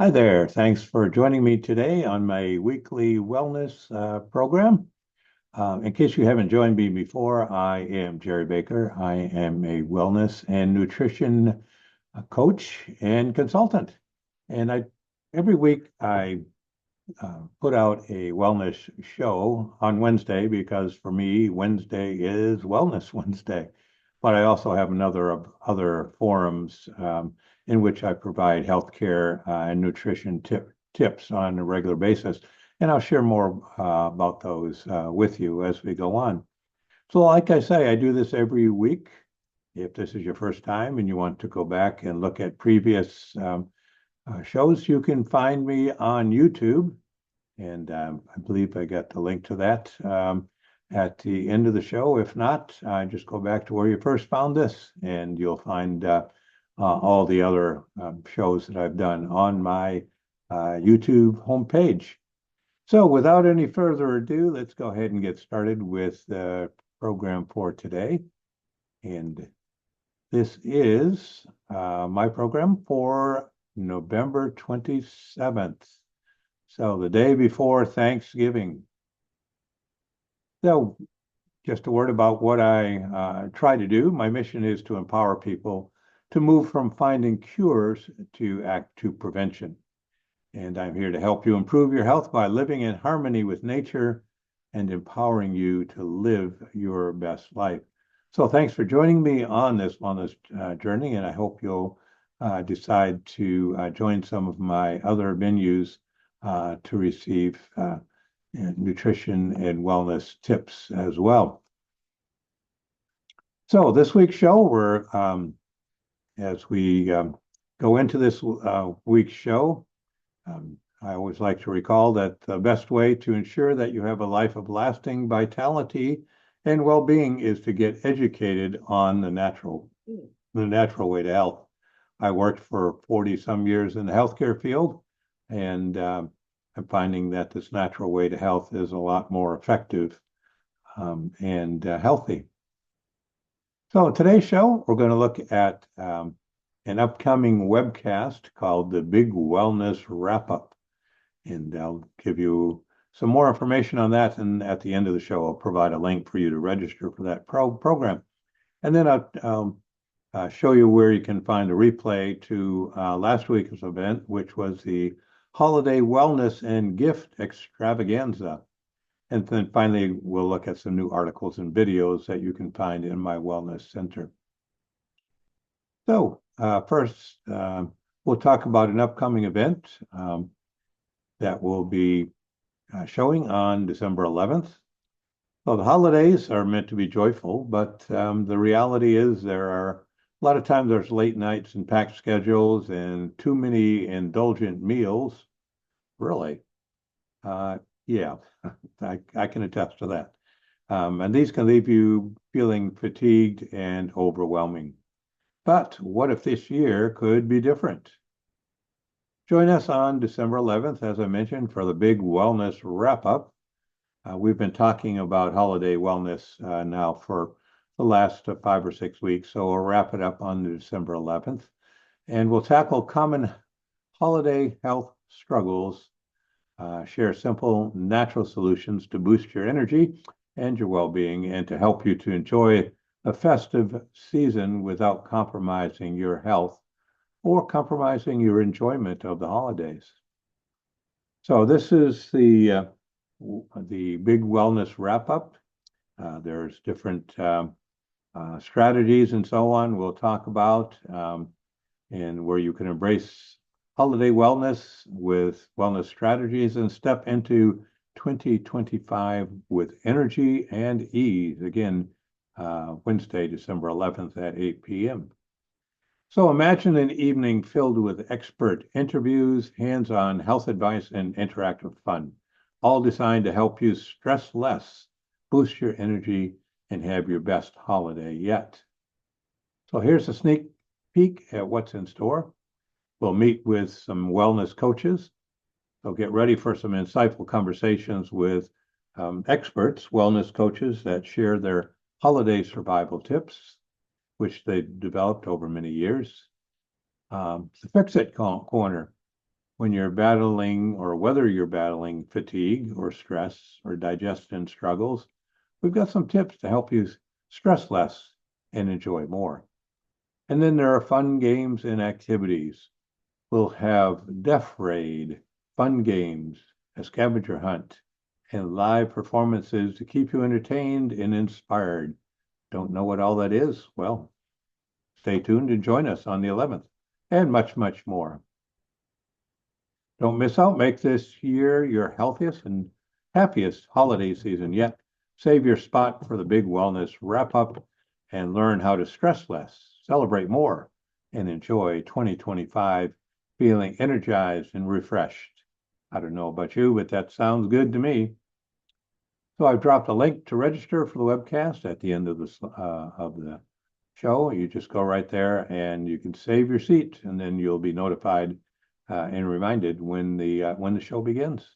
Hi there. Thanks for joining me today on my weekly wellness program. In case you haven't joined me before, I am Jerry Baker. I am a wellness and nutrition coach and consultant. And every week I put out a wellness show on Wednesday because for me, Wednesday is Wellness Wednesday. But I also have another of other forums in which I provide healthcare and nutrition tips on a regular basis. And I'll share more about those with you as we go on. So, like I say, I do this every week. If this is your first time and you want to go back and look at previous shows, you can find me on YouTube. And I believe I got the link to that at the end of the show. If not, just go back to where you first found this, and you'll find all the other shows that I've done on my YouTube homepage. So, without any further ado, let's go ahead and get started with the program for today. And this is my program for November 27th. So the day before Thanksgiving. So just a word about what I try to do. My mission is to empower people to move from finding cures to prevention. And I'm here to help you improve your health by living in harmony with nature and empowering you to live your best life. So thanks for joining me on this journey, and I hope you'll decide to join some of my other venues to receive nutrition and wellness tips as well. So this week's show, as we go into this week's show, I always like to recall that the best way to ensure that you have a life of lasting vitality and well-being is to get educated on the natural way to health. I worked for 40 some years in the healthcare field, and I'm finding that this natural way to health is a lot more effective and healthy. So today's show, we're going to look at an upcoming webcast called the Big Wellness Wrap-Up. And I'll give you some more information on that. And at the end of the show, I'll provide a link for you to register for that program. And then I'll show you where you can find a replay to last week's event, which was the Holiday Wellness and Gift Extravaganza. And then finally, we'll look at some new articles and videos that you can find in my Wellness Center. So first, we'll talk about an upcoming event that will be showing on December 11th. So the holidays are meant to be joyful, but the reality is there are a lot of times there's late nights and packed schedules and too many indulgent meals. Really? Yeah, I can attest to that. And these can leave you feeling fatigued and overwhelming. But what if this year could be different? Join us on December 11th, as I mentioned, for the big wellness wrap-up. We've been talking about holiday wellness now for the last 5 or 6 weeks, so we'll wrap it up on December 11th. And we'll tackle common holiday health struggles, share simple, natural solutions to boost your energy and your well-being, and to help you to enjoy a festive season without compromising your health or compromising your enjoyment of the holidays. So this is the big wellness wrap-up. There's different strategies and so on we'll talk about, and where you can embrace holiday wellness with wellness strategies and step into 2025 with energy and ease. Again, Wednesday, December 11th at 8 p.m. So imagine an evening filled with expert interviews, hands-on health advice, and interactive fun, all designed to help you stress less, boost your energy, and have your best holiday yet. So here's a sneak peek at what's in store. We'll meet with some wellness coaches. So get ready for some insightful conversations with experts, wellness coaches that share their holiday survival tips, which they developed over many years. The Fix It Corner, when you're battling or whether you're battling fatigue or stress or digestion struggles, we've got some tips to help you stress less and enjoy more. And then there are fun games and activities. We'll have Death Raid, fun games, a scavenger hunt, and live performances to keep you entertained and inspired. Don't know what all that is? Well, stay tuned and join us on the 11th, and much, much more. Don't miss out. Make this year your healthiest and happiest holiday season yet. Save your spot for the big wellness wrap up and learn how to stress less, celebrate more, and enjoy 2025 feeling energized and refreshed. I don't know about you, but that sounds good to me. So I've dropped a link to register for the webcast at the end of the show. You just go right there and you can save your seat, and then you'll be notified and reminded when the show begins.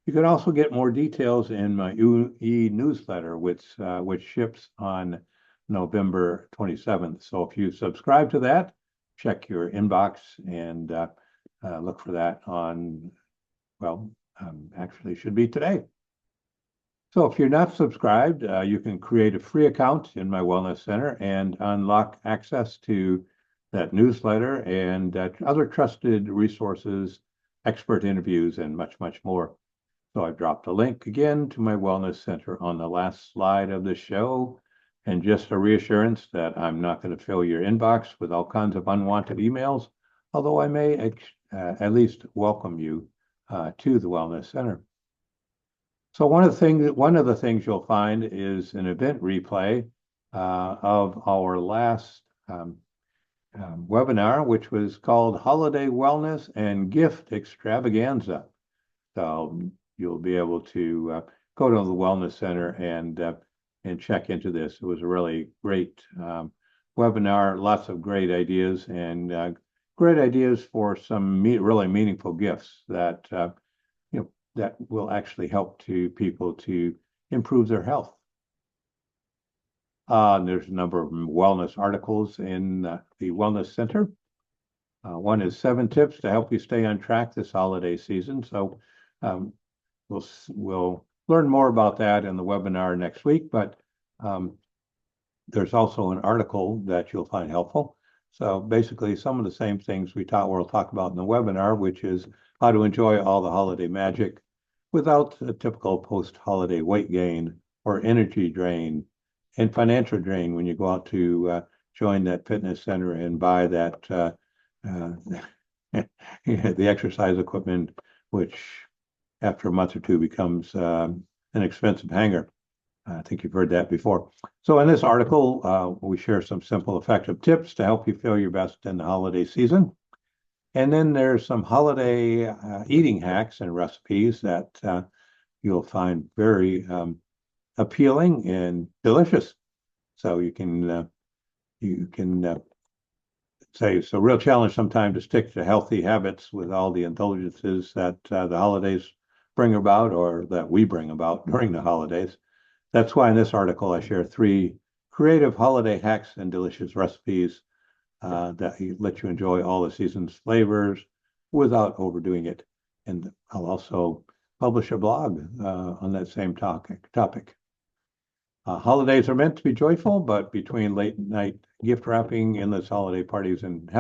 You can also get more details in my e-newsletter, which ships on November 27th. So if you subscribe to that, check your inbox and look for that on, actually should be today. So if you're not subscribed, you can create a free account in my Wellness Center and unlock access to that newsletter and other trusted resources, expert interviews, and much, much more. So I've dropped a link again to my Wellness Center on the last slide of the show. And just a reassurance that I'm not going to fill your inbox with all kinds of unwanted emails, although I may at least welcome you to the Wellness Center. So one of the things you'll find is an event replay of our last webinar, which was called Holiday Wellness and Gift Extravaganza. So you'll be able to go to the Wellness Center and check into this. It was a really great webinar, lots of great ideas and great ideas for some really meaningful gifts that that will actually help people to improve their health. There's a number of wellness articles in the Wellness Center. One is 7 tips to help you stay on track this holiday season. So we'll learn more about that in the webinar next week, but there's also an article that you'll find helpful. So basically some of the same things we'll talk about in the webinar, which is how to enjoy all the holiday magic without a typical post-holiday weight gain or energy drain and financial drain when you go out to join that fitness center and buy that the exercise equipment, which after a month or two becomes an expensive hanger. I think you've heard that before. So in this article, we share some simple, effective tips to help you feel your best in the holiday season. And then there's some holiday eating hacks and recipes that you'll find very appealing and delicious. So you can say it's a real challenge sometimes to stick to healthy habits with all the indulgences that the holidays bring about or that we bring about during the holidays. That's why in this article I share 3 creative holiday hacks and delicious recipes that let you enjoy all the season's flavors without overdoing it. And I'll also publish a blog on that same topic. Holidays are meant to be joyful, but between late night gift wrapping, endless holiday parties, and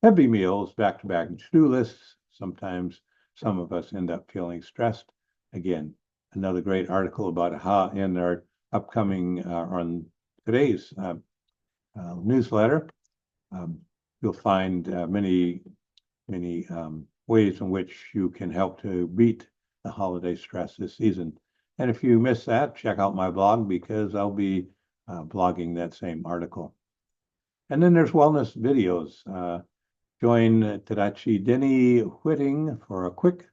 heavy meals, back-to-back to-do lists, sometimes some of us end up feeling stressed. Again, another great article about how in our upcoming on today's newsletter, you'll find many ways in which you can help to beat the holiday stress this season. And if you miss that, check out my blog because I'll be blogging that same article. And then there's wellness videos. Join Tadashi Denny Whitting for a quick,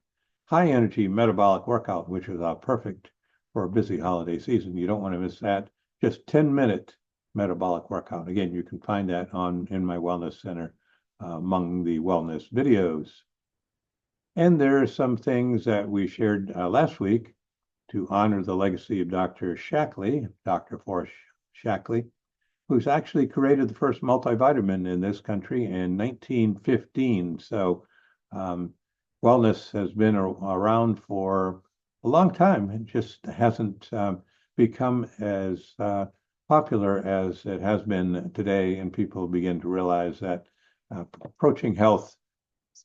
high-energy metabolic workout, which is perfect for a busy holiday season. You don't want to miss that. Just 10-minute metabolic workout. Again, you can find that in my Wellness Center among the wellness videos. And there are some things that we shared last week to honor the legacy of Dr. Shaklee, Dr. Forrest Shaklee, who's actually created the first multivitamin in this country in 1915. So Wellness has been around for a long time. It just hasn't become as popular as it has been today, and people begin to realize that approaching health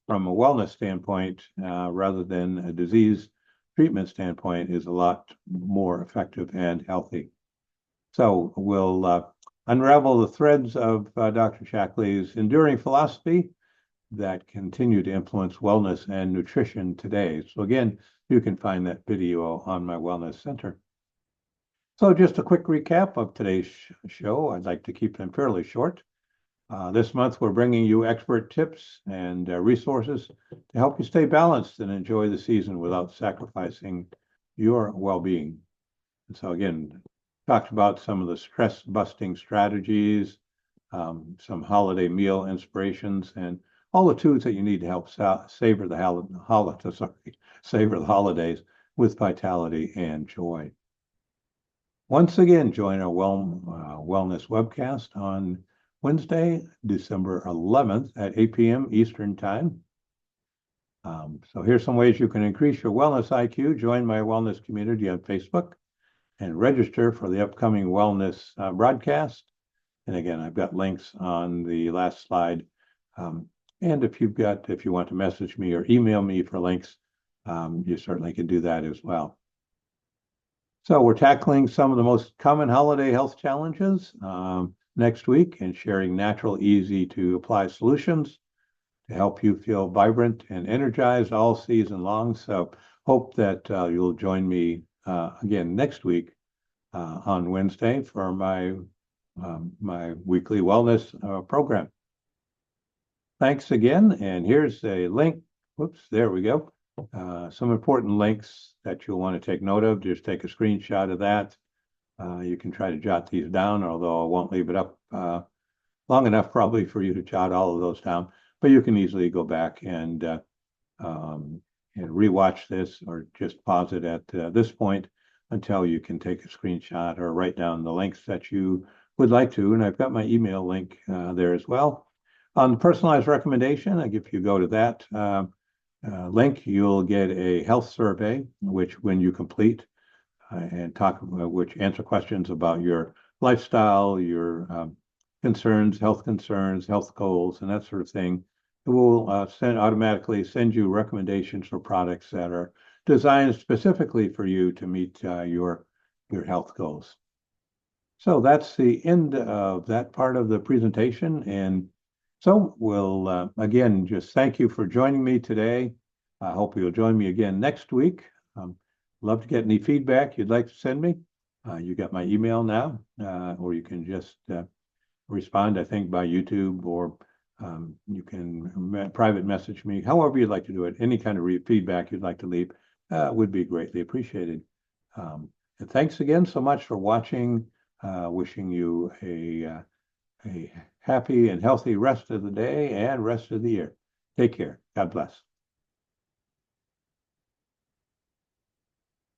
from a wellness standpoint rather than a disease treatment standpoint is a lot more effective and healthy. So we'll unravel the threads of Dr. Shackley's enduring philosophy that continue to influence wellness and nutrition today. So again, you can find that video on my Wellness Center. So just a quick recap of today's show. I'd like to keep them fairly short. This month, we're bringing you expert tips and resources to help you stay balanced and enjoy the season without sacrificing your well-being. And so again, talked about some of the stress-busting strategies, some holiday meal inspirations, and all the tools that you need to help savor the holidays with vitality and joy. Once again, join our wellness webcast on Wednesday, December 11th at 8 p.m. Eastern Time. So here's some ways you can increase your wellness IQ. Join my wellness community on Facebook and register for the upcoming wellness broadcast. And again, I've got links on the last slide. And if you want to message me or email me for links, you certainly can do that as well. So we're tackling some of the most common holiday health challenges next week and sharing natural, easy to apply solutions to help you feel vibrant and energized all season long. So hope that you'll join me again next week on Wednesday for my weekly wellness program. Thanks again, and here's a link. Whoops, there we go. Some important links that you'll want to take note of. Just take a screenshot of that. You can try to jot these down, although I won't leave it up long enough probably for you to jot all of those down. But you can easily go back and rewatch this, or just pause it at this point until you can take a screenshot or write down the links that you would like to. And I've got my email link there as well. On the personalized recommendation, if you go to that link, you'll get a health survey, which when you complete which answer questions about your lifestyle, your health concerns, health goals, and that sort of thing. It will automatically send you recommendations for products that are designed specifically for you to meet your health goals. So that's the end of that part of the presentation. And so we'll, again, just thank you for joining me today. I hope you'll join me again next week. Love to get any feedback you'd like to send me. You got my email now, or you can just respond, I think, by YouTube, or you can private message me, however you'd like to do it. Any kind of feedback you'd like to leave would be greatly appreciated. And thanks again so much for watching. Wishing you a happy and healthy rest of the day and rest of the year. Take care. God bless.